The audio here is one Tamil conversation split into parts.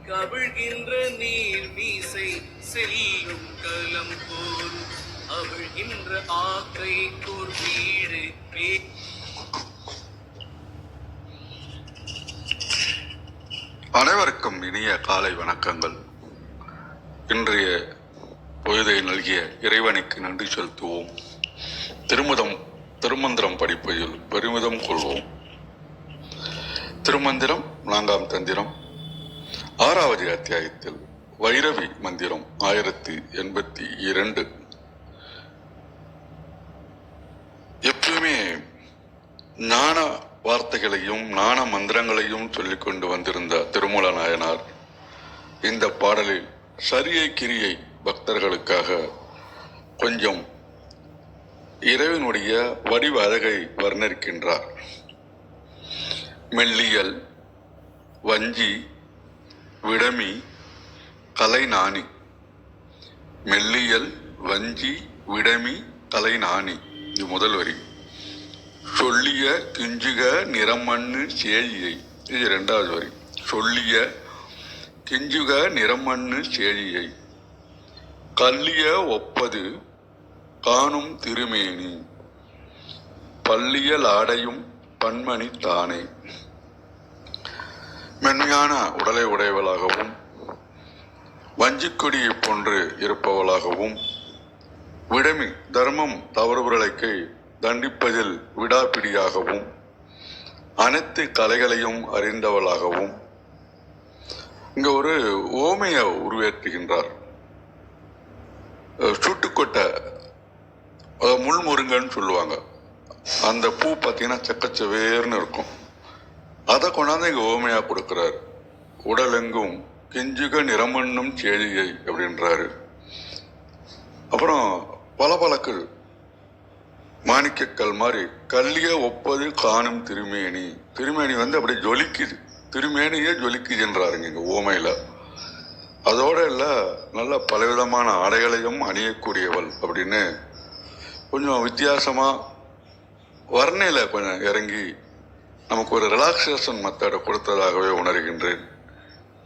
கவிழ்கின்ற நீர் மீசை செல்லும் கலம் போல் அவிழ்கின்ற ஆக்கை கோர் வீடு அனைவருக்கும் இனிய காலை வணக்கங்கள். இன்றைய பொழுதை நல்கிய இறைவனுக்கு நன்றி செலுத்துவோம். திருமந்திரம் படிப்பதில் பெருமிதம் கொள்வோம். திருமந்திரம் 4ஆம் தந்திரம் 6வது அத்தியாயத்தில் வைரவி மந்திரம் 1082. எப்பவுமே ஞான வார்த்தைகளையும் ஞான மந்திரங்களையும் சொல்லிக் கொண்டு வந்திருந்த திருமூல நாயனார் இந்த பாடலில் சரியை கிரியை பக்தர்களுக்காக கொஞ்சம் இறைவனுடைய வடிவ அழகை வர்ணிக்கின்றார். மெல்லியல், வஞ்சி, விடமி, கலைநாணி. மெல்லியல், வஞ்சி, விடமி, கலைநாணி. இது முதல் வரி. சொல்லிய கிஞ்சுக நிறமண்ணு சேழியை. இது 2வது வரி. சொல்லிய கிஞ்சுக நிறமண்ணு சேழியை கல்லிய ஒப்பது காணும் திருமேனி பல்லியல் ஆடையும் பன்மணி தானே. மென்மையான உடலை உடையவளாகவும் வஞ்சிக்கொடியை போன்று இருப்பவளாகவும் விடமி தர்மம் தவறுகளுக்கு தண்டிப்பதில் விடாப்பிடியாகவும் அனைத்து கலைகளையும் அறிந்தவளாகவும் இங்க ஒரு ஓமையை உருவேற்றுகின்றார். சுட்டுக்கொட்டை முள்முருங்கன்னு சொல்லுவாங்க. அந்த பூ பார்த்தீங்கன்னா செக்கச்சவேர்னு இருக்கும். அதை கொண்டாந்து இங்க ஓமையா கொடுக்கிறார். உடலெங்கும் கிஞ்சுக நிறமண்ணும் சேழியை அப்படின்றாரு. அப்புறம் பளபளக்கள் மாணிக்கக்கல் மாதிரி கல்லிய ஒப்பது காணும் திருமேனி. திருமேனி அப்படி ஜொலிக்குது, திருமேனியே ஜொலிக்குதுன்றாருங்க இங்க ஓமையில. அதோட இல்ல நல்ல பலவிதமான ஆடைகளையும் அணியக்கூடியவள் அப்படின்னு கொஞ்சம் வித்தியாசமா வர்ணையில கொஞ்சம் இறங்கி நமக்கு ஒரு ரிலாக்ஸேஷன் மெத்தடை கொடுத்ததாகவே உணர்கின்றேன்.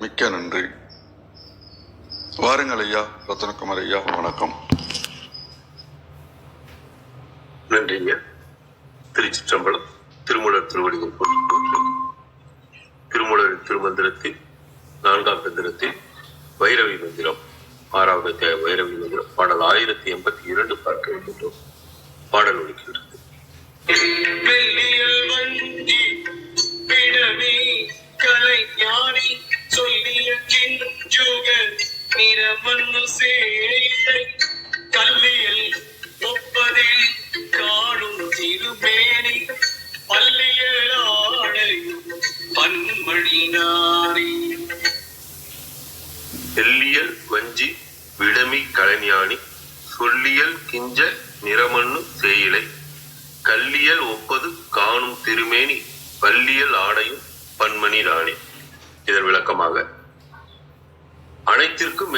மிக்க நன்றி. வாருங்கள் ஐயா. ரத்னகுமார் ஐயா, வணக்கம். நன்றிங்க. திருச்சிற்றம்பலம். திருமூலர் திருவடிகள் போற்றி. திருமூலரின் திருமந்திரத்தில் 4ஆம் தந்திரத்தில் வைரவி மந்திரம் 6வது அத்தியாய வைரவி மந்திரம் பாடல் 1082 பார்க்க இருக்கின்றோம். பாடல் ஒலிக்கின்றது. மெல்லியல், வஞ்சி, விடமி, கலைஞானி சொல்லிய கிஞ்சுக நிறமண்ணு சேழியை கல்லியல் ஒப்பதில் காணும் திருமேனி பல்லியல் ஆடையும் பன்மணி நாரி. எல்லியல், வஞ்சி, விடமி, கலைஞானி சொல்லியல் கிஞ்ச நிறமண்ணு சேயிலை கல்லியல் ஒப்பது காணும் திருமேனி பல்லியல் ஆடையும் பன்மணி ராணி. இதன் விளக்கமாக, அனைத்திற்கும்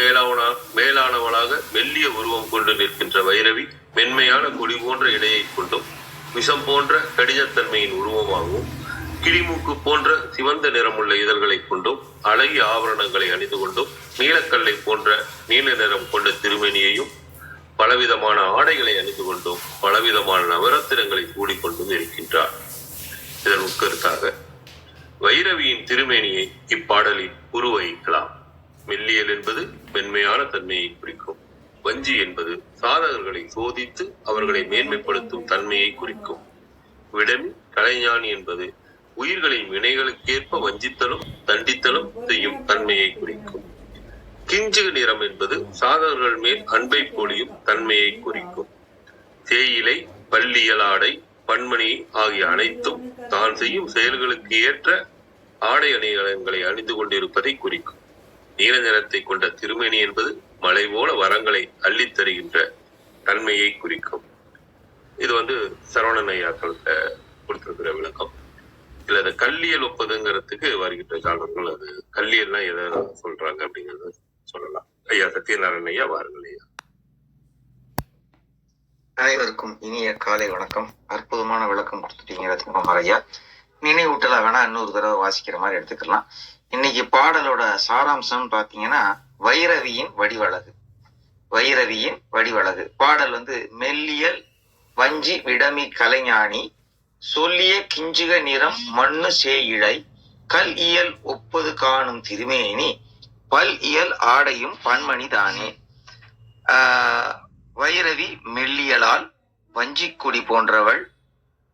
மேலானவளாக மெல்லிய உருவம் கொண்டு நிற்கின்ற வைரவி மென்மையான கொடி போன்ற இடையை கொண்டும் விஷம் போன்ற கடினத்தன்மையின் உருவமாகவும் கிளிமூக்கு போன்ற சிவந்த நிறமுள்ள இதழ்களை கொண்டும் அழகிய ஆபரணங்களை அணிந்து கொண்டும் நீலக்கல்லை போன்ற நீல நிறம் கொண்ட திருமேனியையும் பலவிதமான ஆடைகளை அணிந்து கொண்டும் பலவிதமான நவரத்தினங்களை கூடிக்கொண்டும் இருக்கின்றார். இதன் உட்கருத்தாக வைரவியின் திருமேனியை இப்பாடலில் உருவகிக்கலாம். மெல்லியல் என்பது மென்மையான தன்மையை குறிக்கும். வஞ்சி என்பது சாதகர்களை சோதித்து அவர்களை மேன்மைப்படுத்தும் தன்மையை குறிக்கும். விடமி, கலைஞானி என்பது உயிர்களின் வினைகளுக்கேற்ப வஞ்சித்தலும் தண்டித்தலும் செய்யும் தன்மையை குறிக்கும். கிஞ்சுக நிறம் என்பது சாதகர்கள் மேல் அன்பை பொழியும் தன்மையை குறிக்கும். சேயிலை, பல்லியல் ஆடை, பன்மணி ஆகிய அனைத்தும் தான் செய்யும் செயல்களுக்கு ஏற்ற ஆடை அணிகலன்களை அணிந்து கொண்டிருப்பதை குறிக்கும். நீல நிறத்தை கொண்ட திருமேனி என்பது மலை போல வரங்களை அள்ளித் தருகின்ற தன்மையை குறிக்கும். இது சரவணன் ஐயாக்கள்கிட்ட கொடுத்திருக்கிற விளக்கம். இல்ல அது கல்லியல் ஒப்பதுங்கிறதுக்கு வருகின்ற காலங்கள் அது கல்லியல்லாம் எதை சொல்றாங்க அப்படிங்கறத சொல்லலாம். ஐயா சத்யநாராயணன் ஐயா, வாருங்கள் ஐயா. அனைவருக்கும் இனிய காலை வணக்கம். அற்புதமான விளக்கம் கொடுத்துட்டீங்க ரத்னகுமார் ஐயா. நினைவூட்டலா வேணா இன்னொரு தடவை வாசிக்கிற மாதிரி எடுத்துக்கலாம். இன்னைக்கு பாடலோட சாராம்சம் பாத்தீங்கன்னா வைரவியின் வடிவழகு. வைரவியின் வடிவழகு பாடல் மெல்லியல் வஞ்சி விடமி கலைஞானி சொல்லிய கிஞ்சுக நிறம் மண்ணு சேயிழை கல் இயல் ஒப்பது காணும் திருமேனி பல் இயல் ஆடையும் பன்மணி தானே. வைரவி மெல்லியலால் வஞ்சிக்கொடி போன்றவள்,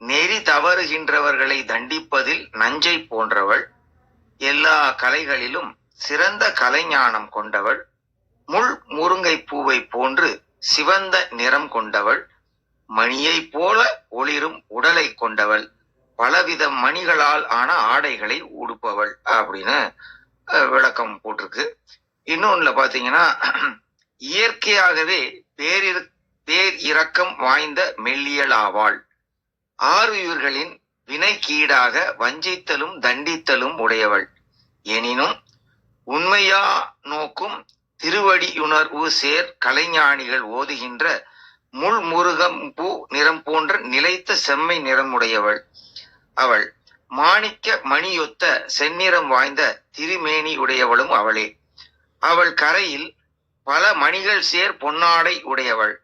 நெறி தவறுகின்றவர்களை தண்டிப்பதில் நஞ்சை போன்றவள், எல்லா கலைகளிலும் சிறந்த கலைஞானம் கொண்டவள், முள் முருங்கை பூவை போன்று சிவந்த நிறம் கொண்டவள், மணியை போல ஒளிரும் உடலை கொண்டவள், பலவித மணிகளால் ஆன ஆடைகளை உடுப்பவள் அப்படின்னு விளக்கம் போட்டிருக்கு. இன்னொன்னுல பாத்தீங்கன்னா இயற்கையாகவே பேர் இரக்கம் வாய்ந்த மெல்லியலாவாள், ஆறுயிர்களின் வினைக்கீடாக வஞ்சித்தலும் தண்டித்தலும் உடையவள், எனினும் உண்மையா நோக்கும் திருவடியுணர்வு சேர் கலைஞானிகள் ஓதுகின்ற முள் முருகம் பூ நிறம் போன்ற நிலைத்த செம்மை நிறமுடையவள். அவள் மாணிக்க மணியொத்த செந்நிறம் வாய்ந்த திருமேனி உடையவளும் அவளே. அவள் கரையில் பல மணிகள் சேர் பொன்னாடை உடையவள்.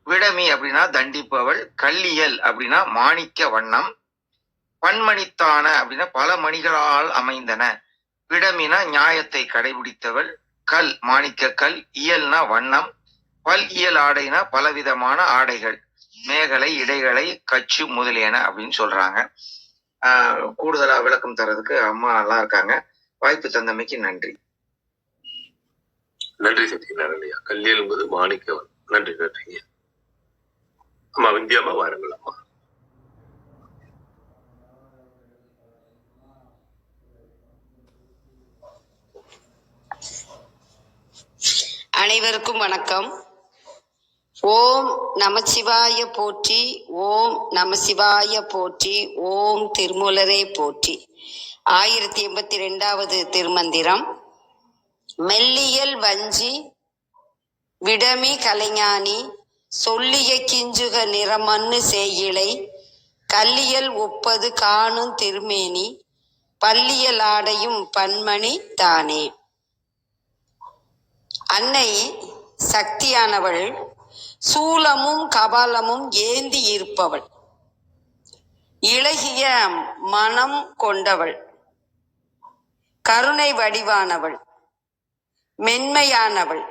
விடமி அப்படின்னா தண்டிப்பவள், கல்லியல் அப்படின்னா மாணிக்க வண்ணம், பன்மணித்தான அப்படின்னா பல மணிகளால் அமைந்தன, விடமினா நியாயத்தை கடைபிடித்தவள், கல் மாணிக்க கல், இயல்னா வண்ணம், பல் இயல் ஆடைனா பலவிதமான ஆடைகள், மேகலை இடைகளை கச்சு முதலியன அப்படின்னு சொல்றாங்க. கூடுதலா விளக்கம் தரதுக்கு அம்மா நல்லா இருக்காங்க. வாய்ப்பு தந்தமைக்கு நன்றி. நன்றி சத்யநாராயணயா. கல்லியல் என்பது மாணிக்கவன். நன்றி நன்றிங்க அம்மா. விந்தியாமா வாருங்கள் அம்மா. அனைவருக்கும் வணக்கம். ஓம் நமசிவாய போற்றி, ஓம் நமசிவாய போற்றி, ஓம் திருமூலரே போற்றி. 1082வது திருமந்திரம். மெல்லியல் வஞ்சி விடமி கலைஞானி சொல்லிய கிஞ்சுக நிறமன்னு சேயிழை கல்லியல் ஒப்பது காணும் திருமேனி பல்லியல் ஆடையும் பன்மணி தானே. அன்னை சக்தியானவள் சூலமும் கபாலமும் ஏந்தி இருப்பவள், இளகிய மனம் கொண்டவள், கருணை வடிவானவள், மென்மையானவள்.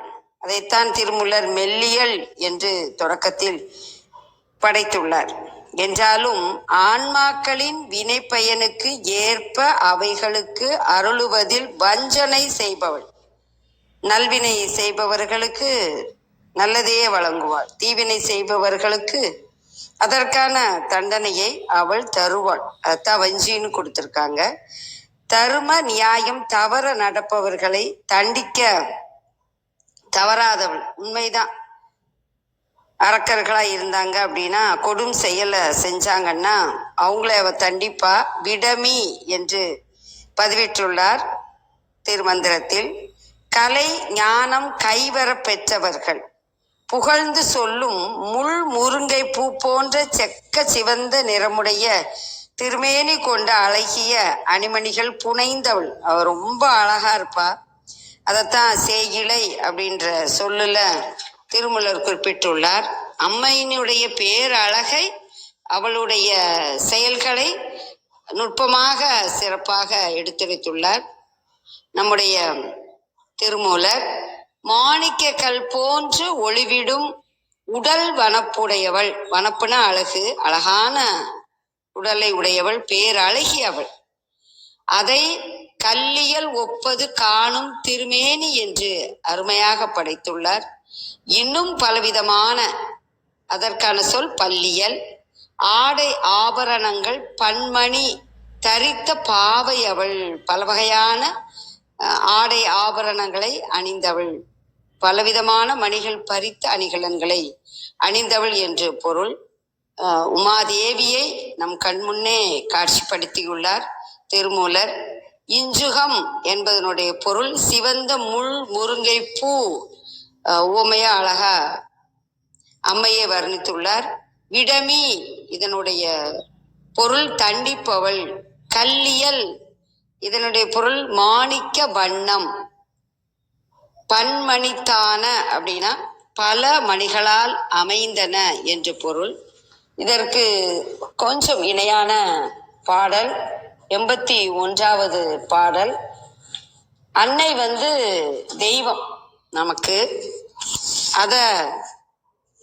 அதைத்தான் திருமூலர் மெல்லியல் என்று தொடக்கத்தில் படைத்துள்ளார். என்றாலும் ஆன்மாக்களின் வினை பயனுக்கு ஏற்ப அவைகளுக்கு அருளுவதில் வஞ்சனை செய்பவள். நல்வினை செய்பவர்களுக்கு நல்லதையே வழங்குவாள், தீவினை செய்பவர்களுக்கு அதற்கான தண்டனையை அவள் தருவாள். அதான் வஞ்சின்னு கொடுத்திருக்காங்க. தர்ம நியாயம் தவற நடப்பவர்களை தண்டிக்க தவறாதவள். உண்மைதான். அரக்கர்களா இருந்தாங்க அப்படின்னா, கொடும் செயலை செஞ்சாங்கன்னா அவங்கள அவ தண்டிப்பா. விடமி என்று பதிவிட்டுள்ளார் திருமந்திரத்தில். கலை ஞானம் கைவர பெற்றவர்கள் புகழ்ந்து சொல்லும் முள் முருங்கை பூ போன்ற செக்க சிவந்த நிறமுடைய திருமேனி கொண்ட அழகிய அணிமணிகள் புனைந்தவள். அவ ரொம்ப அழகா இருப்பா. அதைத்தான் சேயிழை அப்படின்ற சொல்லுல திருமூலர் குறிப்பிட்டுள்ளார். அம்மையினுடைய பேரழகை, அவளுடைய செயல்களை நுட்பமாக சிறப்பாக எடுத்துரைத்துள்ளார் நம்முடைய திருமூலர். மாணிக்க கல் போன்று ஒளிவிடும் உடல் வனப்புடையவள். வனப்புனா அழகு, அழகான உடலை உடையவள், பேரழகி அவள். அதை கல்லியல் ஒப்பது காணும் திருமேனி என்று அருமையாக படைத்துள்ளார். இன்னும் பலவிதமான அதற்கான சொல் பல்லியல். ஆடை ஆபரணங்கள் பன்மணி தரித்த பாவை அவள். பல வகையான ஆடை ஆபரணங்களை அணிந்தவள், பலவிதமான மணிகள் பறித்த அணிகலன்களை அணிந்தவள் என்று பொருள். உமாதேவியை நம் கண்முன்னே காட்சிப்படுத்தியுள்ளார் திருமூலர். இஞ்சுகம் என்பதனுடைய பொருள் சிவந்த முள் முருங்கை பூ. உவமையா அழகா அம்மையை வர்ணித்துள்ளார். விடமி இதனுடைய பொருள் தண்டிப்பவள். கல்லியல் இதனுடைய பொருள் மாணிக்க வண்ணம். பன்மணித்தான அப்படின்னா பல மணிகளால் அமைந்தன என்று பொருள். இதற்கு கொஞ்சம் இணையான பாடல் 81வது பாடல். அன்னை தெய்வம் நமக்கு. அத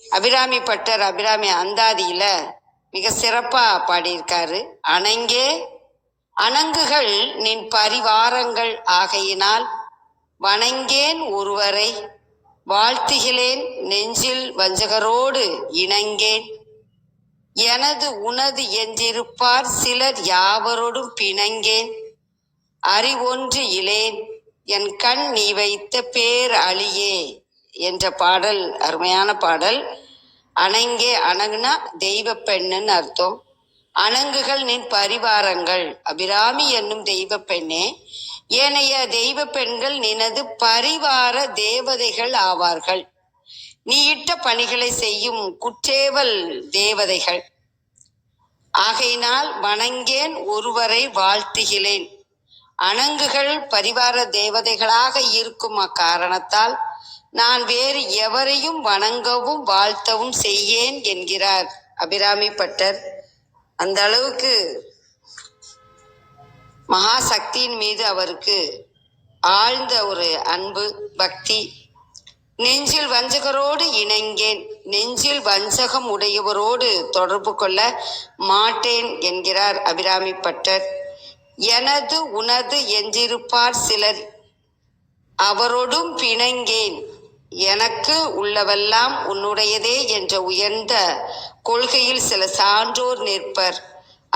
அபிராமி பட்டர் அபிராமி அந்தாதியில மிக சிறப்பா பாடியிருக்காரு. அணங்கே அணங்குகள் நின் பரிவாரங்கள் ஆகையினால் வணங்கேன் ஒருவரை வாழ்த்துகிலேன் நெஞ்சில் வஞ்சகரோடு இணங்கேன். எனது உனது என்றிருப்பார் சிலர் யாவரோடும் பிணங்கேன். அறிவொன்று இலேன் என் கண் நீ வைத்த பேர் அழியே என்ற பாடல் அருமையான பாடல். அணங்கே, அணங்குனா தெய்வ பெண்ணுன்னு அர்த்தம். அணங்குகள் நின் பரிவாரங்கள், அபிராமி என்னும் தெய்வ பெண்ணே, ஏனைய தெய்வ பெண்கள் நினது பரிவார தேவதைகள் ஆவார்கள். நீ இட்ட பணிகளை செய்யும் குற்றேவல் தேவதைகள். ஆகையினால் வணங்கேன் ஒருவரை வாழ்த்துகிலேன். அணங்குகள் பரிவார தேவதைகளாக இருக்கும் அக்காரணத்தால் நான் வேறு எவரையும் வணங்கவும் வாழ்த்தவும் செய்யேன் என்கிறார் அபிராமி பட்டர். அந்த அளவுக்கு மகாசக்தியின் மீது அவருக்கு ஆழ்ந்த ஒரு அன்பு, பக்தி. நெஞ்சில் வஞ்சகரோடு இணங்கேன், நெஞ்சில் வஞ்சகம் உடையவரோடு தொடர்பு கொள்ள மாட்டேன் என்கிறார் அபிராமி பட்டர். எனது உனது என்றிருப்பார் சிலர் அவரோடும் பிணங்கேன். எனக்கு உள்ளவெல்லாம் உன்னுடையதே என்ற உயர்ந்த கொள்கையில் சில சான்றோர் நிற்பர்.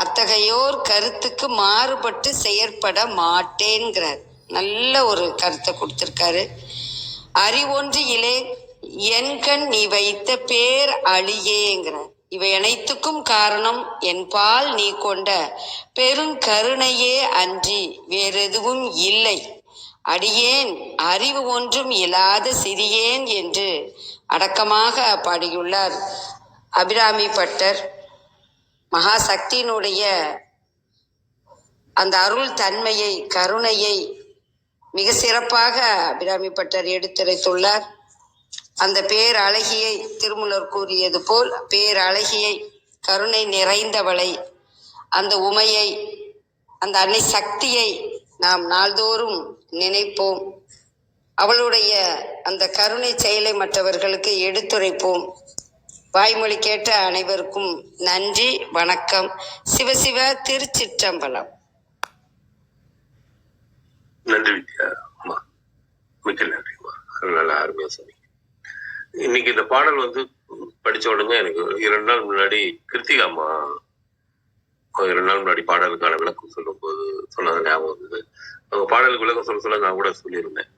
அத்தகையோர் கருத்துக்கு மாறுபட்டு செயற்பட மாட்டேங்கிறார். நல்ல ஒரு கருத்தை கொடுத்திருக்காரு. அறிவொன்று இலே என்கண் நீ வைத்த பேர் அழியேங்கிறார். இவை அனைத்துக்கும் காரணம் என்பால் நீ கொண்ட பெருங்கருணையே அன்றி வேறெதுவும் இல்லை. அடியேன் அறிவு ஒன்றும் இல்லாத சிறியேன் என்று அடக்கமாக பாடியுள்ளார் அபிராமி பட்டர். மகாசக்தியினுடைய அந்த அருள் தன்மையை, கருணையை மிக சிறப்பாக அபிராமி பட்டர் எடுத்துரைத்துள்ளார். அந்த பேரழகியை திருமூலர் கூறியது போல் பேரழகியை, கருணை நிறைந்தவளை, அந்த உமையை, அந்த அன்னை சக்தியை நாம் நாள்தோறும் நினைப்போம். அவளுடைய அந்த கருணை செயலை மற்றவர்களுக்கு எடுத்துரைப்போம். வாய்மொழி கேட்ட அனைவருக்கும் நன்றி, வணக்கம். சிவசிவ திருச்சிற்றம்பலம். நன்றி வித்யா அம்மா, மிக்க நன்றிம்மா. நல்லா அருமையா சொன்னீங்க. இன்னைக்கு இந்த பாடல் படிச்ச உடனே எனக்கு 2 நாள் முன்னாடி கிருத்திகா அம்மா 2 நாள் முன்னாடி பாடலுக்கான விளக்கம் சொல்லும் போது சொன்னது ஞாபகம் இருந்தது. அவங்க பாடலுக்கு விளக்கம் சொல்ல நான் கூட சொல்லியிருந்தேன்.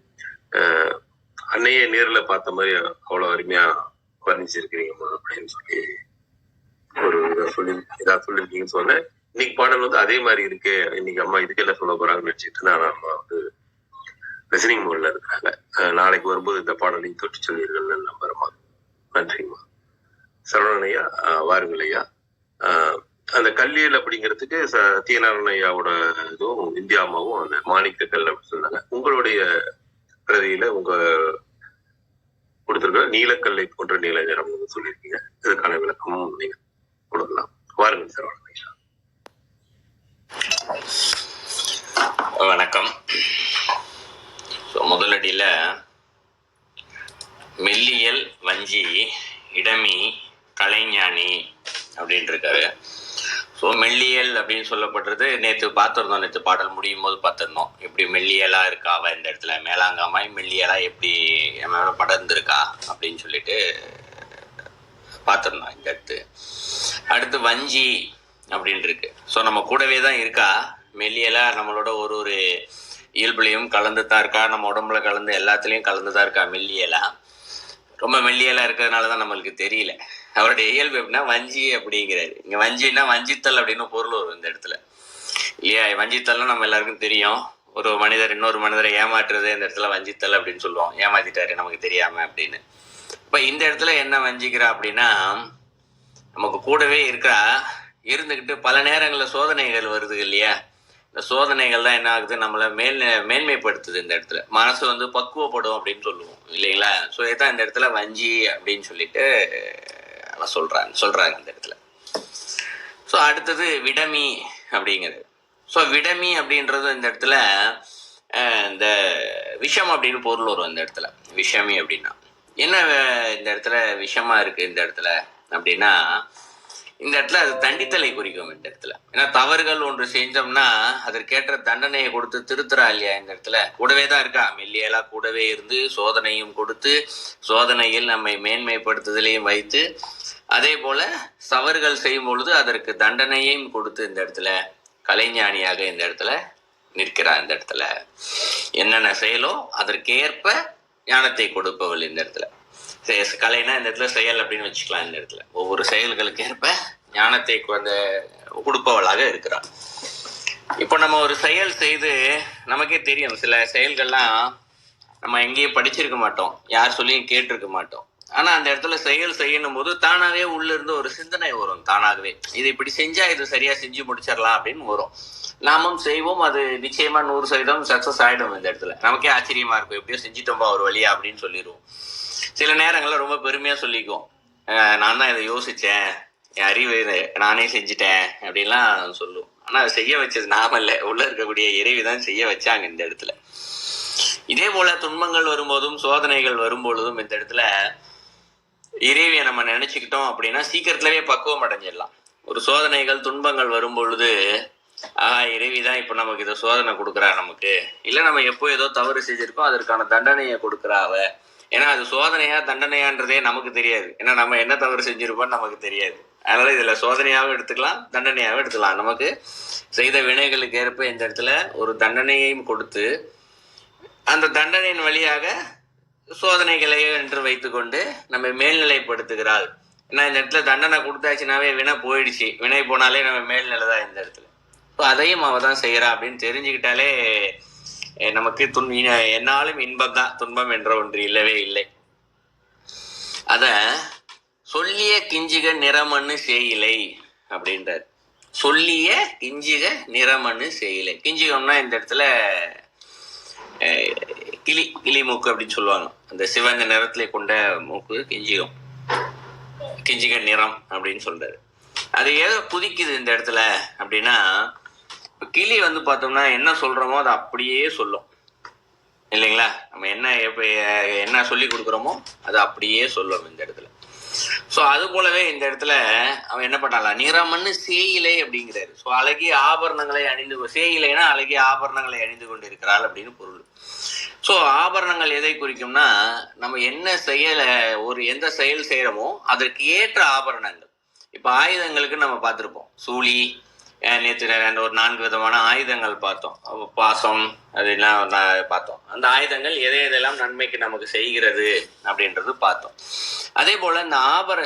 அன்னையே நேரில் பார்த்த மாதிரி அவ்வளோ அருமையா வர்ணிச்சிருக்கிறீங்கம்மா அப்படின்னு சொல்லி ஒரு இதா சொல்லியிருக்கீங்கன்னு சொன்னேன். இன்னைக்கு பாடல் அதே மாதிரி இருக்கு. இன்னைக்கு அம்மா இதுக்கெல்லாம் சொல்ல போறாங்கன்னு நினைச்சிட்டு நான் அம்மா லிசனிங் மோட்ல இருக்கிறாங்க. நாளைக்கு வரும்போது இந்த பாடலையும் தொட்டு சொல்வீர்கள் நம்புறமா. நன்றிம்மா. சரவணன் ஐயா வாருங்கள் ஐயா. அந்த கல்லியல் அப்படிங்கிறதுக்கு சத்யநாராயண ஐயாவோட இதுவும் இந்தியா அம்மாவும் அந்த மாணிக்க கல் அப்படின்னு சொன்னாங்க. உங்களுடைய பிரதியில கொடுத்திருக்க நீலக்கல்லை போன்ற நீல நிறம் சொல்லியிருக்கீங்க. இதுக்கான விளக்கமும் நீங்க கொடுக்கலாம். வாருங்கள் சரவணன் ஐயா. வணக்கம். முதலடியில மெல்லியல் வஞ்சி இடமி கலைஞானி அப்படின்னு இருக்காரு. ஸோ மெல்லியல் அப்படின்னு சொல்லப்படுறது நேற்று பார்த்துருந்தோம். நேற்று பாடல் முடியும் போது பார்த்துருந்தோம் எப்படி மெல்லியலாக இருக்கா அவ இந்த இடத்துல மேலாங்காமாய் மெல்லியலாக எப்படி நம்மளோட படர்ந்துருக்கா அப்படின்னு சொல்லிட்டு பார்த்துருந்தோம். இந்த அடுத்து வஞ்சி அப்படின்னு இருக்கு. ஸோ நம்ம கூடவே தான் இருக்கா. மெல்லியலாக நம்மளோட ஒரு இயல்புலையும் கலந்து தான் இருக்கா. நம்ம உடம்புல கலந்து எல்லாத்துலேயும் கலந்து தான் இருக்கா. மெல்லியலாக ரொம்ப மெல்லியலாக இருக்கிறதுனால தான் நம்மளுக்கு தெரியல. அவருடைய இயல்பு எப்படின்னா வஞ்சி அப்படிங்கிறாரு. இங்கே வஞ்சின்னா வஞ்சித்தல் அப்படின்னு பொருள் வரும் இந்த இடத்துல இல்லையா. வஞ்சித்தல்னா நம்ம எல்லாருக்கும் தெரியும். ஒரு மனிதர் இன்னொரு மனிதரை ஏமாற்றுறது இந்த இடத்துல வஞ்சித்தல் அப்படின்னு சொல்லுவோம். ஏமாத்திட்டாரு நமக்கு தெரியாம அப்படின்னு. இப்போ இந்த இடத்துல என்ன வஞ்சிக்கிறா அப்படின்னா நமக்கு கூடவே இருக்கா, இருந்துக்கிட்டு பல நேரங்களில் சோதனைகள் வருது இல்லையா. இந்த சோதனைகள் தான் என்ன ஆகுது, நம்மளை மேன்மைப்படுத்துது. இந்த இடத்துல மனசு வந்து பக்குவப்படும் அப்படின்னு சொல்லுவோம் இல்லைங்களா? ஸோ இதான் இந்த இடத்துல வஞ்சி அப்படின்னு சொல்லிட்டு சொல்றாங்க இந்த இடத்துல. ஸோ அடுத்தது விடமி அப்படிங்கிறது. ஸோ விடமி அப்படின்றது இந்த இடத்துல இந்த விஷம் அப்படின்னு பொருள் வரும். இந்த இடத்துல விஷமி அப்படின்னா என்ன, இந்த இடத்துல விஷமா இருக்கு இந்த இடத்துல அப்படின்னா, இந்த இடத்துல அது தண்டித்தலை குறிக்கும் இந்த இடத்துல. ஏன்னா தவறுகள் ஒன்று செஞ்சோம்னா அதற்கேற்ற தண்டனையை கொடுத்து திருத்துறா இல்லையா? இந்த இடத்துல கூடவே தான் இருக்கா, மெல்லியலா கூடவே இருந்து சோதனையும் கொடுத்து சோதனையில் நம்மை மேன்மைப்படுத்துதலையும் வைத்து, அதே போல தவறுகள் செய்யும் பொழுது அதற்கு தண்டனையையும் கொடுத்து இந்த இடத்துல கலைஞானியாக இந்த இடத்துல நிற்கிறார். இந்த இடத்துல என்னென்ன செயலோ அதற்கேற்ப ஞானத்தை கொடுப்பவள் இந்த இடத்துல. கலைனா இந்த இடத்துல செயல் அப்படின்னு வச்சுக்கலாம். இந்த இடத்துல ஒவ்வொரு செயல்களுக்கு ஏற்ப ஞானத்தை கொடுப்பவளாக இருக்கிறாள். இப்போ நம்ம ஒரு செயல் செய்து நமக்கே தெரியும், சில செயல்கள்லாம் நம்ம எங்கேயும் படிச்சிருக்க மாட்டோம், யார் சொல்லியும் கேட்டிருக்க மாட்டோம். ஆனா அந்த இடத்துல செயல் செய்யணும் போது தானாவே உள்ள இருந்து ஒரு சிந்தனை வரும். தானாகவே இது இப்படி செஞ்சா இது சரியா செஞ்சு முடிச்சிடலாம் அப்படின்னு வரும். நாமும் செய்வோம், அது நிச்சயமா 100% சக்சஸ் ஆயிடும். இந்த இடத்துல நமக்கே ஆச்சரியமா இருக்கும், எப்படியோ செஞ்சிட்டோம்பா ஒரு வழியா அப்படின்னு சொல்லிடுவோம். சில நேரங்கள்ல ரொம்ப பெருமையா சொல்லிக்குவோம், நான் தான் இதை யோசிச்சேன், என் அறிவு நானே செஞ்சுட்டேன் அப்படின்லாம் சொல்லுவோம். ஆனா அதை செய்ய வச்சது நாம இல்லை, உள்ள இருக்கக்கூடிய இறைவிதான் செய்ய வச்சாங்க இந்த இடத்துல. இதே போல துன்பங்கள் வரும்போதும் சோதனைகள் வரும்பொழுதும் இந்த இடத்துல இறைவியை நம்ம நினைச்சுக்கிட்டோம் அப்படின்னா சீக்கிரத்திலேயே பக்குவம் அடைஞ்சிடலாம். ஒரு சோதனைகள் துன்பங்கள் வரும்பொழுது இறைவிதான் இப்ப நமக்கு இதை சோதனை கொடுக்குறா, நமக்கு இல்ல நம்ம எப்போ ஏதோ தவறு செஞ்சிருக்கோம் அதற்கான தண்டனையை கொடுக்குறா அவ. ஏன்னா அது சோதனையா தண்டனையான்றதே நமக்கு தெரியாது, ஏன்னா நம்ம என்ன தவறு செஞ்சிருப்போம்னு நமக்கு தெரியாது. அதனால இதுல சோதனையாகவும் எடுத்துக்கலாம் தண்டனையாகவும் எடுத்துக்கலாம். நமக்கு செய்த வினைகளுக்கு ஏற்ப இந்த இடத்துல ஒரு தண்டனையையும் கொடுத்து அந்த தண்டனையின் வழியாக சோதனைகளை என்று வைத்துக்கொண்டு நம்ம மேல்நிலைப்படுத்துகிறாள். ஏன்னா இந்த இடத்துல தண்டனை கொடுத்தாச்சுனாவே வினை போயிடுச்சு, வினை போனாலே நம்ம மேல்நிலை தான் இந்த இடத்துல. ஸோ அதையும் அவ தான் செய்யறா அப்படின்னு தெரிஞ்சுக்கிட்டாலே நமக்கு என்னாலும் இன்பம் தான், துன்பம் என்ற ஒன்று இல்லவே இல்லை. அத சொல்லிய கிஞ்சிக நிறமண்ணு சேயிலை அப்படின்றார். சொல்லிய கிஞ்சிக நிறமண்ணு சேயிலை. கிஞ்சிகம்னா இந்த இடத்துல கிளி மூக்கு அப்படின்னு சொல்லுவாங்க. அந்த சிவந்த நிறத்துல கொண்ட மூக்கு கிஞ்சிகம், கிஞ்சிக நிறம் அப்படின்னு சொல்றாரு. அது ஏதோ புதிக்குது இந்த இடத்துல அப்படின்னா, கிளி வந்து பார்த்தோம்னா என்ன சொல்றோமோ அதை அப்படியே சொல்லும் இல்லைங்களா? நம்ம என்ன சொல்லி கொடுக்குறோமோ அதை அப்படியே சொல்லும் இந்த இடத்துல. ஸோ அது போலவே இந்த இடத்துல அவன் என்ன பண்ணலாம், நிறமண்ணு சேயிலை அப்படிங்கிறாரு. ஸோ அழகிய ஆபரணங்களை சேயிலைனா அழகிய ஆபரணங்களை அணிந்து கொண்டு இருக்கிறாள் அப்படின்னு பொருள். ஸோ ஆபரணங்கள் எதை குறிக்கும்னா, நம்ம என்ன எந்த செயல் செய்யறோமோ அதற்கு ஏற்ற ஆபரணங்கள். இப்ப ஆயுதங்களுக்கு நம்ம பார்த்திருப்போம், சூழி, நேற்று ஒரு 4 விதமான ஆயுதங்கள் பார்த்தோம், பாசம் அதெல்லாம் பார்த்தோம். அந்த ஆயுதங்கள் எதையெல்லாம் நன்மைக்கு நமக்கு செய்கிறது அப்படின்றது பார்த்தோம். அதே போல இந்த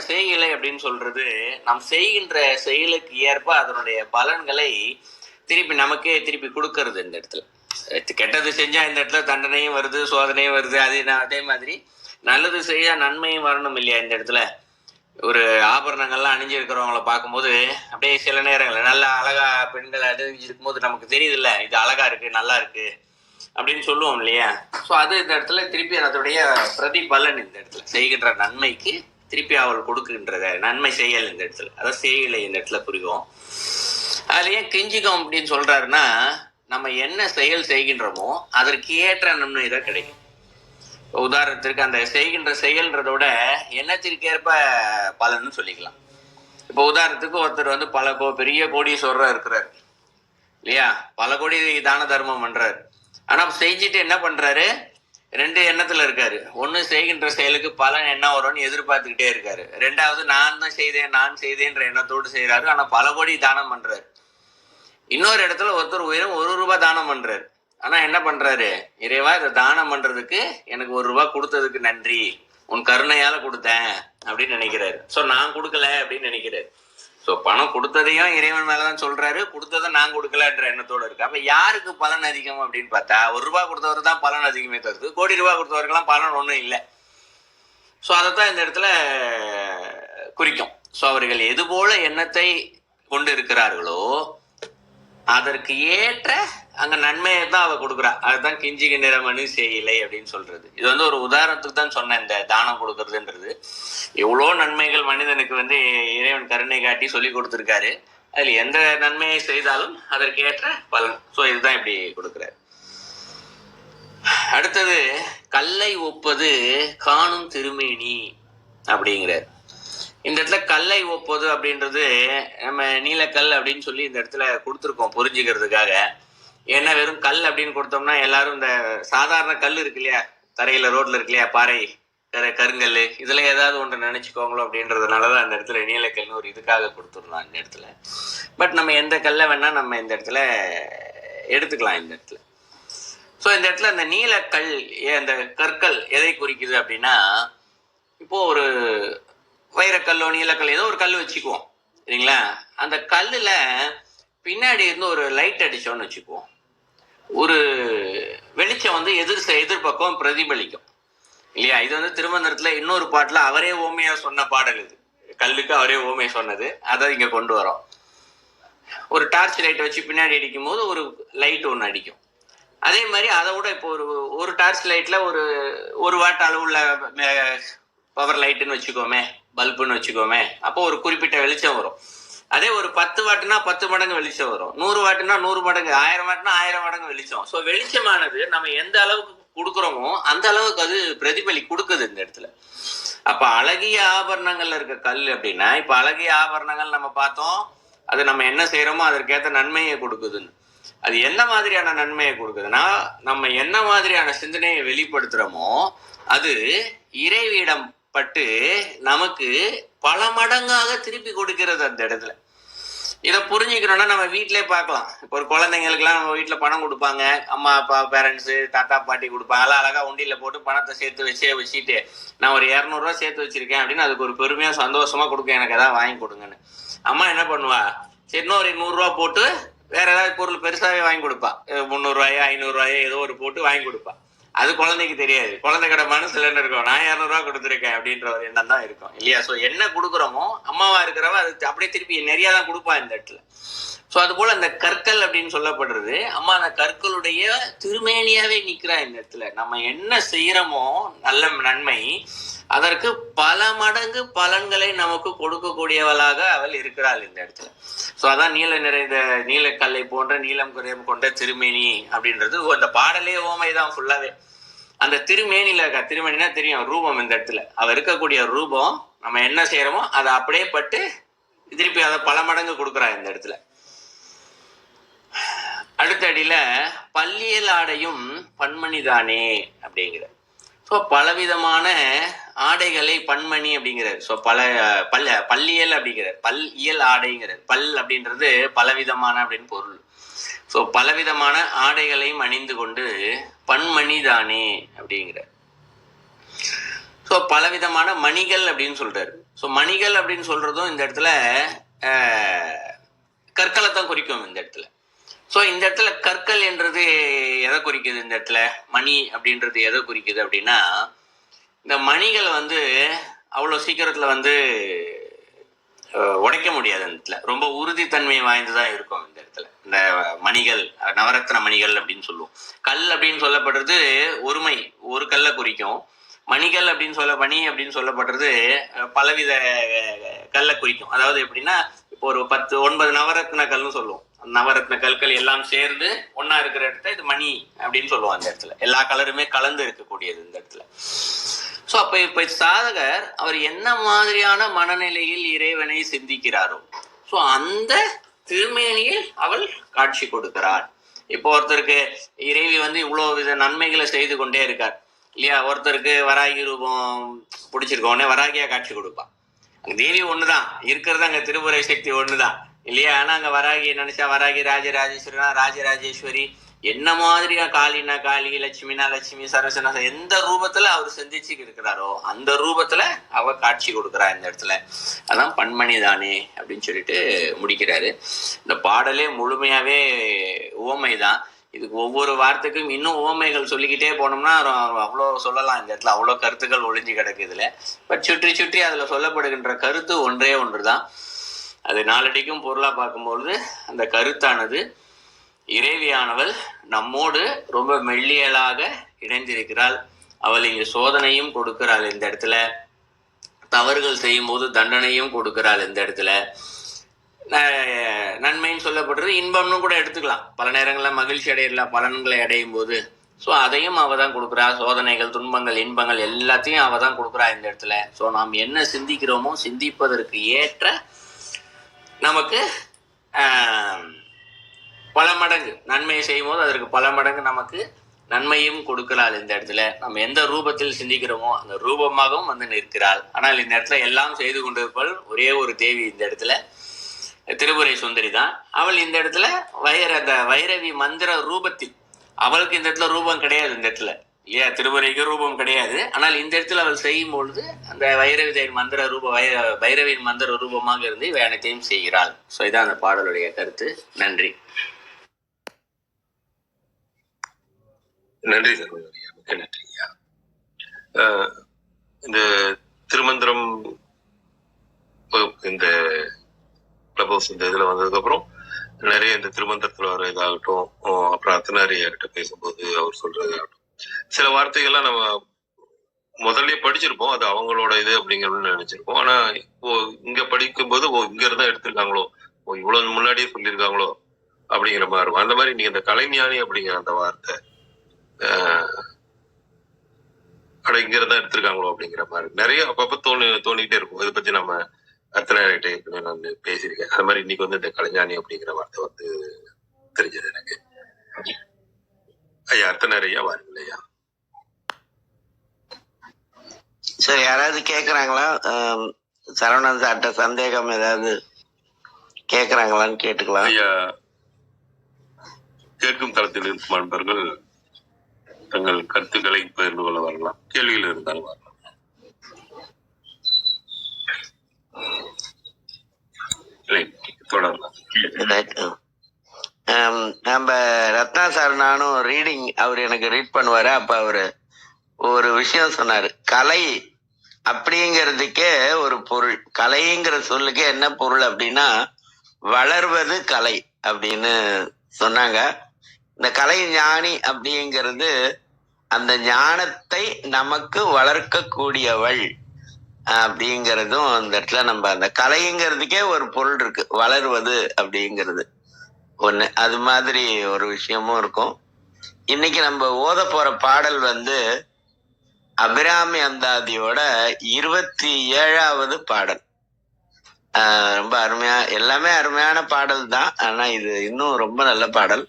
செய்கலை அப்படின்னு சொல்றது நாம் செய்கின்ற செயலுக்கு ஏற்ப அதனுடைய பலன்களை நமக்கே திருப்பி கொடுக்கறது. இந்த இடத்துல கெட்டது செஞ்சா இந்த இடத்துல தண்டனையும் வருது, சோதனையும் வருது. அதே மாதிரி நல்லது செய்யா நன்மையும் வரணும் இல்லையா? இந்த இடத்துல ஒரு ஆபரணங்கள்லாம் அணிஞ்சிருக்கிறவங்கள பார்க்கும்போது அப்படியே சில நேரங்கள் நல்ல அழகா பெண்கள் அணிஞ்சிருக்கும் போது நமக்கு தெரியுது இல்ல, இது அழகா இருக்கு நல்லா இருக்கு அப்படின்னு சொல்லுவோம் இல்லையா? ஸோ அது இந்த இடத்துல திருப்பி அதோடைய பிரதிபலன் இந்த இடத்துல செய்கின்ற நன்மைக்கு திருப்பி அவள் கொடுக்கின்றத நன்மை செயல் இந்த இடத்துல, அதாவது செய்யலை இந்த இடத்துல புரியும். அதுல ஏன் கிஞ்சிகம் அப்படின்னு சொல்றாருன்னா, நம்ம என்ன செயல் செய்கின்றோமோ அதற்கு ஏற்ற நன்மை தான் கிடைக்கும். உதாரணத்திற்கு அந்த செய்கின்ற செயல்ன்றதோட எண்ணத்திற்கேற்ப பலன்னு சொல்லிக்கலாம். இப்போ உதாரணத்துக்கு ஒருத்தர் வந்து பெரிய கோடீஸ்வரரா இருக்கிறார் இல்லையா, பல கோடி தான தர்மம் பண்றாரு. ஆனா செஞ்சுட்டு என்ன பண்றாரு, 2 எண்ணத்துல இருக்காரு. ஒண்ணு செய்கின்ற செயலுக்கு பலன் என்ன வரும்னு எதிர்பார்த்துக்கிட்டே இருக்காரு. 2வது நான் செய்தேன்ற எண்ணத்தோடு செய்யறாரு, ஆனா பல கோடி தானம் பண்றாரு. இன்னொரு இடத்துல ஒருத்தர் உயரம் 1 ரூபாய் தானம் பண்றாரு. ஆனா என்ன பண்றாரு, இறைவா இதை தானம் பண்றதுக்கு எனக்கு 1 ரூபாய் கொடுத்ததுக்கு நன்றி, உன் கருணையால கொடுத்தேன் அப்படின்னு நினைக்கிறாரு. சோ நான் கொடுக்கல அப்படின்னு நினைக்கிறாரு. சோ பணம் கொடுத்ததையும் இறைவன் மேலதான் சொல்றாரு, கொடுத்ததை நான் கொடுக்கலன்ற எண்ணத்தோட இருக்கு. அப்ப யாருக்கு பலன் அதிகம் அப்படின்னு பார்த்தா 1 ரூபாய் கொடுத்தவருக்கு தான் பலன் அதிகமே தருது, கோடி ரூபாய் கொடுத்தவருக்கெல்லாம் பலன் ஒண்ணும் இல்லை. சோ அதைத்தான் இந்த இடத்துல குறிக்கும். சோ அவர்கள் எது போல எண்ணத்தை கொண்டு இருக்கிறார்களோ அதற்கு ஏற்ற அங்க நன்மையை தான் அவ கொடுக்குறா. அதுதான் கிஞ்சிக நிறமனு செய்யலை அப்படின்னு சொல்றது. இது வந்து ஒரு உதாரணத்துக்கு தான் சொன்னேன். இந்த தானம் கொடுக்கறதுன்றது எவ்வளோ நன்மைகள் மனிதனுக்கு வந்து இறைவன் கருணை காட்டி சொல்லி கொடுத்துருக்காரு. அதுல எந்த நன்மையை செய்தாலும் அதற்கு ஏற்ற பலன். ஸோ இதுதான் இப்படி கொடுக்குறாரு. அடுத்தது கல்லை ஒப்பது காணும் திருமேனி அப்படிங்கிறார். இந்த இடத்துல கல்லை ஒப்பது அப்படின்றது நம்ம நீலக்கல் அப்படின்னு சொல்லி இந்த இடத்துல கொடுத்துருக்கோம் புரிஞ்சுக்கிறதுக்காக. ஏன்னா வெறும் கல் அப்படின்னு கொடுத்தோம்னா எல்லாரும் இந்த சாதாரண கல் இருக்கு இல்லையா, தரையில ரோட்ல இருக்கு இல்லையா, பாறை கருங்கல், இதுல ஏதாவது ஒன்று நினைச்சுக்கோங்களோ அப்படின்றதுனாலதான் அந்த இடத்துல நீலக்கல்னு ஒரு இதுக்காக கொடுத்துருந்தோம் இந்த இடத்துல. பட் நம்ம எந்த கல்லை வேணா நம்ம இந்த இடத்துல எடுத்துக்கலாம் இந்த இடத்துல. ஸோ இந்த இடத்துல அந்த நீலக்கல், அந்த கற்கள் எதை குறிக்குது அப்படின்னா, இப்போ ஒரு வைரக்கல்லோ நீலக்கல் ஏதோ ஒரு கல் வச்சுக்குவோம் சரிங்களா. அந்த கல்லுல பின்னாடி இருந்து ஒரு லைட் அடிச்சோன்னு வச்சுக்குவோம், ஒரு வெளிச்சம் வந்து எதிர்பக்கம் பிரதிபலிக்கும் இல்லையா. இது வந்து திருமந்திரத்துல இன்னொரு பாட்டுல அவரே ஓமையா சொன்ன பாடல் இது. கல்லுக்கு அவரே ஓமையா சொன்னது, அதை இங்க கொண்டு வரோம். ஒரு டார்ச் லைட் வச்சு பின்னாடி அடிக்கும் போது ஒரு லைட் ஒன்று அடிக்கும். அதே மாதிரி அதை விட இப்போ ஒரு டார்ச் லைட்ல ஒரு வாட் அளவுள்ள பவர் லைட்டுன்னு வச்சுக்கோமே, பல்புன்னு வச்சுக்கோமே, அப்போ ஒரு குறிப்பிட்ட வெளிச்சம் வரும். அதே ஒரு 10 வாட்டுனா 10 மடங்கு வெளிச்சம் வரும், 100 வாட்டுனா 100 மடங்கு, 1000 வாட்டுனா 1000 மடங்கு வெளிச்சம். ஸோ வெளிச்சமானது நம்ம எந்த அளவுக்கு கொடுக்குறோமோ அந்த அளவுக்கு அது பிரதிபலி கொடுக்குது இந்த இடத்துல. அப்ப அழகிய ஆபரணங்கள்ல இருக்க கல் அப்படின்னா, இப்ப அழகிய ஆபரணங்கள் நம்ம பார்த்தோம், அது நம்ம என்ன செய்யறோமோ அதற்கேற்ற நன்மையை கொடுக்குதுன்னு. அது என்ன மாதிரியான நன்மையை கொடுக்குதுன்னா, நம்ம என்ன மாதிரியான சிந்தனையை வெளிப்படுத்துறோமோ அது இறைவியிடம் பட்டு நமக்கு பல மடங்காக திருப்பி கொடுக்கிறது அந்த இடத்துல. இதை புரிஞ்சுக்கணும்னா நம்ம வீட்டிலே பார்க்கலாம். இப்போ ஒரு குழந்தைங்களுக்குலாம் நம்ம வீட்டில் பணம் கொடுப்பாங்க, அம்மா அப்பா பேரண்ட்ஸு தாத்தா பாட்டி கொடுப்பாங்க. எல்லாம் அழகா உண்டியில் போட்டு பணத்தை சேர்த்து வச்சுட்டு நான் ஒரு 200 ரூபா சேர்த்து வச்சிருக்கேன் அப்படின்னு அதுக்கு ஒரு பெருமையா சந்தோஷமா கொடுக்க, எனக்கு ஏதாவது வாங்கி கொடுங்கன்னு. அம்மா என்ன பண்ணுவா, சரி இன்னும் ஒரு 100 ரூபா போட்டு வேற ஏதாவது பொருள் பெருசாவே வாங்கி கொடுப்பா, 300 ரூபாயோ 500 ரூபாயோ ஏதோ ஒரு போட்டு வாங்கி கொடுப்பா. அது குழந்தைக்கு தெரியாது. குழந்தை கடை மனசுல என்ன இருக்கும், நான் 200 ரூபா கொடுத்துருக்கேன் அப்படின்ற ஒரு எண்ணம் தான் இருக்கும் இல்லையா. ஸோ என்ன கொடுக்குறோமோ அம்மாவா இருக்கிறவ அது அப்படியே திருப்பி நிறைய தான் கொடுப்பா இந்த இடத்துல. ஸோ அது போல அந்த கற்கள் அப்படின்னு சொல்லப்படுறது, அம்மா அந்த கற்களுடைய திருமேனியாவே நிக்கிறா இந்த இடத்துல. நம்ம என்ன செய்யறோமோ நல்ல நன்மை, அதற்கு பல மடங்கு பலன்களை நமக்கு கொடுக்கக்கூடியவளாக அவள் இருக்கிறாள் இந்த இடத்துல. ஸோ அதான் நீல நிறைந்த நீலக்கல்லை போன்ற நீலம் கொண்ட திருமேனி அப்படின்றது அந்த பாடலே ஓமை தான் ஃபுல்லாவே. அந்த திருமேனில இருக்க, திருமேனினா தெரியும் ரூபம், இந்த இடத்துல அவ இருக்கக்கூடிய ரூபம் நம்ம என்ன செய்யறோமோ அதை அப்படியே பட்டு திருப்பி அதை பல மடங்கு கொடுக்குறா இந்த இடத்துல. அடுத்த அடியில பல்லியல் ஆடையும் பன்மணிதானே அப்படிங்கிற. ஸோ பலவிதமான ஆடைகளை பன்மணி அப்படிங்கிறார். ஸோ பல்லியல் அப்படிங்கிறார், பல்லியல் ஆடைங்கிறார். பல் அப்படின்றது பலவிதமான அப்படின்னு பொருள். ஸோ பலவிதமான ஆடைகளையும் அணிந்து கொண்டு பன்மணி தானே அப்படிங்கிறார். ஸோ பலவிதமான மணிகள் அப்படின்னு சொல்றாரு. ஸோ மணிகள் அப்படின்னு சொல்றதும் இந்த இடத்துல கற்களை தான் குறிக்கும் இந்த இடத்துல. ஸோ இந்த இடத்துல கற்கள் என்றது எதை குறிக்குது, இந்த இடத்துல மணி அப்படின்றது எதை குறிக்குது அப்படின்னா, இந்த மணிகள் வந்து அவ்வளோ சீக்கிரத்தில் வந்து உடைக்க முடியாது. அந்த இடத்துல ரொம்ப உறுதித்தன்மை வாய்ந்ததாக இருக்கும் இந்த இடத்துல. இந்த மணிகள் நவரத்ன மணிகள் அப்படின்னு சொல்லுவோம். கல் அப்படின்னு சொல்லப்படுறது ஒருமை, ஒரு கல்லை குறிக்கும். மணிகள் அப்படின்னு மணி அப்படின்னு சொல்லப்படுறது பலவித கல்லை குறிக்கும். அதாவது எப்படின்னா, இப்போ ஒரு 9 நவரத்ன கல்னு சொல்லுவோம். நவரத்ன கற்கள் எல்லாம் சேர்ந்து ஒன்னா இருக்கிற இடத்த இது மணி அப்படின்னு சொல்லுவோம். அந்த இடத்துல எல்லா கலருமே கலந்து இருக்கக்கூடியது இந்த இடத்துல. ஸோ இப்ப சாதகர் அவர் என்ன மாதிரியான மனநிலையில் இறைவனை சிந்திக்கிறாரோ, ஸோ அந்த திருமேனியில் அவள் காட்சி கொடுக்கிறார். இப்போ ஒருத்தருக்கு இறைவி வந்து இவ்வளவு வித நன்மைகளை செய்து கொண்டே இருக்கார் இல்லையா. ஒருத்தருக்கு வராகி ரூபம் பிடிச்சிருக்க உடனே வராகியா காட்சி கொடுப்பா. அங்க தேவி ஒண்ணுதான் இருக்கிறது, அங்க திருமுறை சக்தி ஒண்ணுதான் இல்லையா. ஆனா அங்க வராகி நினைச்சா வராகி, ராஜராஜேஸ்வரினா ராஜராஜேஸ்வரி, என்ன மாதிரியா காளினா காளி, லட்சுமினா லட்சுமி, சரஸ்வனா எந்த ரூபத்துல அவர் சிந்திச்சு இருக்கிறாரோ அந்த ரூபத்துல அவ காட்சி கொடுக்குறா இந்த இடத்துல. அதான் பன்மணி தானே அப்படின்னு சொல்லிட்டு முடிக்கிறாரு. இந்த பாடலே முழுமையாவே ஓமை தான். இதுக்கு ஒவ்வொரு வார்த்தைக்கும் இன்னும் ஓமைகள் சொல்லிக்கிட்டே போனோம்னா அவ்வளோ சொல்லலாம். இந்த இடத்துல அவ்வளோ கருத்துக்கள் ஒளிஞ்சு கிடக்கு இதுல. பட் சுற்றி சுற்றி அதுல சொல்லப்படுகின்ற கருத்து ஒன்றே ஒன்று தான். அது நாளடிக்கும் பொருளா பார்க்கும்பொழுது அந்த கருத்தானது இறைவியானவள் நம்மோடு ரொம்ப மெல்லியலாக இணைந்திருக்கிறாள். அவள் இங்கு சோதனையும் கொடுக்கிறாள், இந்த இடத்துல தவறுகள் செய்யும் போது தண்டனையும் கொடுக்கிறாள், இந்த இடத்துல நன்மைன்னு சொல்லப்படுறது இன்பம்னு கூட எடுத்துக்கலாம். பல நேரங்களில் மகிழ்ச்சி அடையலாம் பலன்களை அடையும் போது. ஸோ அதையும் அவ தான் கொடுக்குறா. சோதனைகள், துன்பங்கள், இன்பங்கள் எல்லாத்தையும் அவ தான் கொடுக்குறா இந்த இடத்துல. ஸோ நாம் என்ன சிந்திக்கிறோமோ சிந்திப்பதற்கு ஏற்ற நமக்கு பல மடங்கு நன்மையை செய்யும் போது அதற்கு பல மடங்கு நமக்கு நன்மையும் கொடுக்கிறாள் இந்த இடத்துல. நம்ம எந்த ரூபத்தில் சிந்திக்கிறோமோ அந்த ரூபமாகவும் வந்து நிற்கிறாள். ஆனால் இந்த இடத்துல எல்லாம் செய்து கொண்டிருப்பவள் ஒரே ஒரு தேவி இந்த இடத்துல, திரிபுரை சுந்தரி தான். அவள் இந்த இடத்துல அந்த வைரவி மந்திர ரூபத்தில், அவளுக்கு இந்த இடத்துல ரூபம் கிடையாது இந்த இடத்துல இல்லையா, திருமுறைக்கு ரூபம் கிடையாது. ஆனால் இந்த இடத்துல அவள் செய்யும் பொழுது அந்த வைரவியின் மந்திர பைரவியின் மந்திர ரூபமாக இருந்து இவை அனைத்தையும் செய்கிறாள். ஸோ இதான் அந்த பாடலுடைய கருத்து. நன்றி. நன்றி சகோதரியா, மிக்க நன்றியா. இந்த திருமந்திரம் இந்த கிளப் ஹவுஸ் இந்த இதுல வந்ததுக்கு அப்புறம் நிறைய இந்த திருமந்திரத்துல வர இதாகட்டும், அப்புறம் அர்த்தநாரியார்கிட்ட பேசும்போது அவர் சொல்றதாகட்டும், சில வார்த்தைகள்லாம் நம்ம முதல்ல படிச்சிருப்போம், அது அவங்களோட இது அப்படிங்கறதுன்னு நினைச்சிருப்போம். ஆனா இப்போ இங்க படிக்கும் போது இங்க இருந்தா எடுத்திருக்காங்களோ, இவ்வளவு முன்னாடியே சொல்லியிருக்காங்களோ அப்படிங்கிற மாதிரி இருக்கும். அந்த மாதிரி நீங்க இந்த கலைஞானி அப்படிங்கிற அந்த வார்த்தை இங்க இருந்தா எடுத்திருக்காங்களோ அப்படிங்கிற மாதிரி நிறைய அப்பப்ப தோணிக்கிட்டே இருக்கும். இதை பத்தி நம்ம அர்த்தநாயகிட்ட நான் பேசியிருக்கேன். அது மாதிரி இன்னைக்கு வந்து இந்த கலைஞானி அப்படிங்கிற வார்த்தை வந்து தெரிஞ்சது எனக்கு. ஐயா அர்த்தநாயகியா வாருங்கள் ஐயா. சரி, யாராவது கேக்குறாங்களா? சரவணன் சார்ட்ட சந்தேகம் ஏதாவது கேக்குறாங்களான்னு கேட்டுக்கலாம். ஐயா, கேட்கும் தளத்தில் இருக்கும் நண்பர்கள் தங்கள் கருத்துக்களை பகிர்ந்து கொள்ள வரலாம், கேள்விகள் இருந்தால் வரலாம். தொடரலாம். நம்ம ரத்னா சார் நானும் ரீடிங் அவர் எனக்கு ரீட் பண்ணுவாரு. அப்ப அவரு ஒரு விஷயம் சொன்னாரு. கலை அப்படிங்கிறதுக்கே ஒரு பொருள், கலைங்கிற சொல்லுக்கு என்ன பொருள் அப்படின்னா வளர்வது கலை அப்படின்னு சொன்னாங்க. இந்த கலை ஞானி அப்படிங்கிறது அந்த ஞானத்தை நமக்கு வளர்க்கக்கூடியவள் அப்படிங்கிறதும் அந்த இடத்துல நம்ம அந்த கலைங்கிறதுக்கே ஒரு பொருள் இருக்கு, வளர்வது அப்படிங்கிறது ஒண்ணு. அது மாதிரி ஒரு விஷயமும் இருக்கும். இன்னைக்கு நம்ம ஓத போற பாடல் வந்து அபிராமி அந்தாதியோட 27வது பாடல். ரொம்ப அருமையா, எல்லாமே அருமையான பாடல் தான். ஆனா இது இன்னும் ரொம்ப நல்ல பாடல்.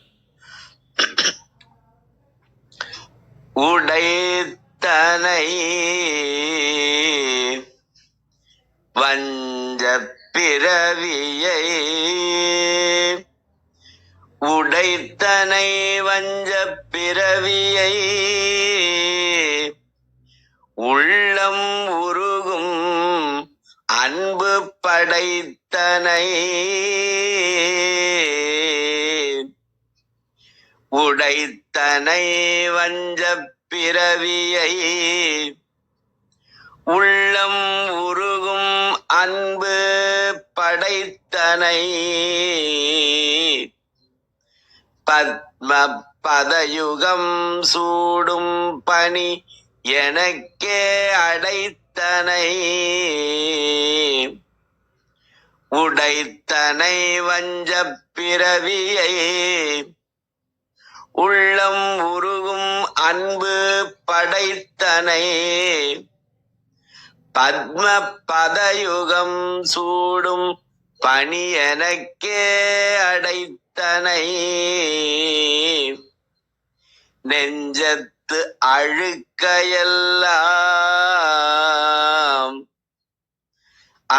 உடைத்தனை வஞ்ச பிறவியை, உடைத்தனை வஞ்ச பிறவியை உள்ளம் உருகும் அன்பு படைத்தனை, உடைத்தனை வஞ்ச பிறவியை உள்ளம் உருகும் அன்பு படைத்தனை, பத்ம பதயுகம் சூடும் பணி எனக்கே அடைத்தனை, உடைத்தனை வஞ்ச பிறவியை உள்ளம் உருகும் அன்பு படைத்தனை, பத்ம பதயுகம் சூடும் பணி எனக்கே அடைத்தனை, நெஞ்சத்து அழுக்கையெல்லாம்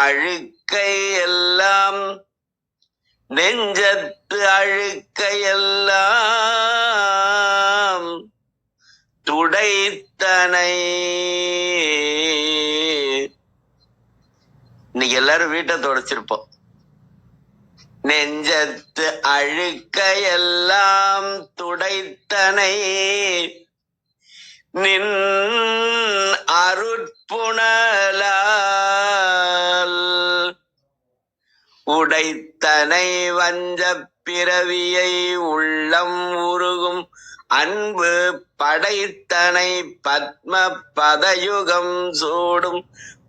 அழுக்கையெல்லாம் நெஞ்சத்து அழுக்கையெல்லாம் துடைத்தனை. இன்னைக்கு எல்லாரும் வீட்டை தொடச்சிருப்போம். நெஞ்சத்து அழுக்கையெல்லாம் துடைத்தனை, நின் அருட்புணலால் உடைத்தனை வஞ்ச பிறவியை உள்ளம் உருகும் அன்பு படைத்தனை பத்ம பதயுகம் சூடும்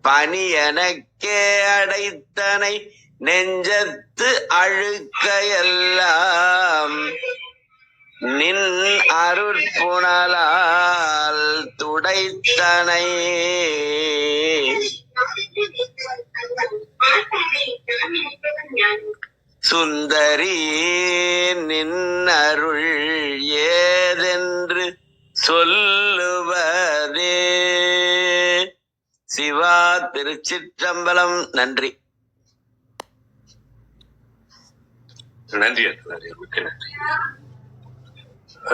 பணியனக்கே அடைத்தனை நெஞ்சத்து அழுக்கையெல்லாம் நின் அருட்புணலால் துடைத்தனை சுந்தரி நின் அருள் ஏதென்று சொல்லுவதே. சிவா திருச்சிற்றம்பலம். நன்றி. நன்றி மிக்க நன்றி.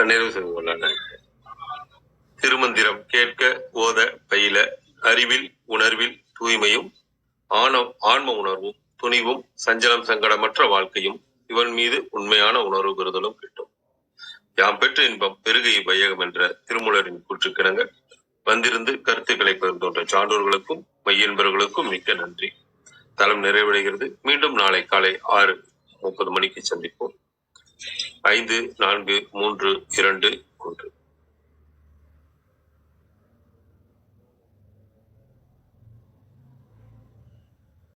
நிறைவு செய்து கொள்ள திருமந்திரம் கேட்க ஓத பயில அறிவில் உணர்வில் தூய்மையும் ஆன்ம உணர்வும் துணிவும் சஞ்சலம் சங்கடமற்ற வாழ்க்கையும் இவன் மீது உண்மையான உணர்வு பெறுதலும் கிட்டும். யாம் பெற்ற இன்பம் பெருகை வையகம் என்ற திருமூலரின் கூற்றுக்கிணங்க வந்திருந்து கருத்துக்களை பகிர்ந்தோன்ற சான்றோர்களுக்கும் மையன்பர்களுக்கும் மிக்க நன்றி. தளம் நிறைவடைகிறது. மீண்டும் நாளை காலை 6:30 மணிக்கு சந்திப்போம். 5, 4, 3, 2, 1.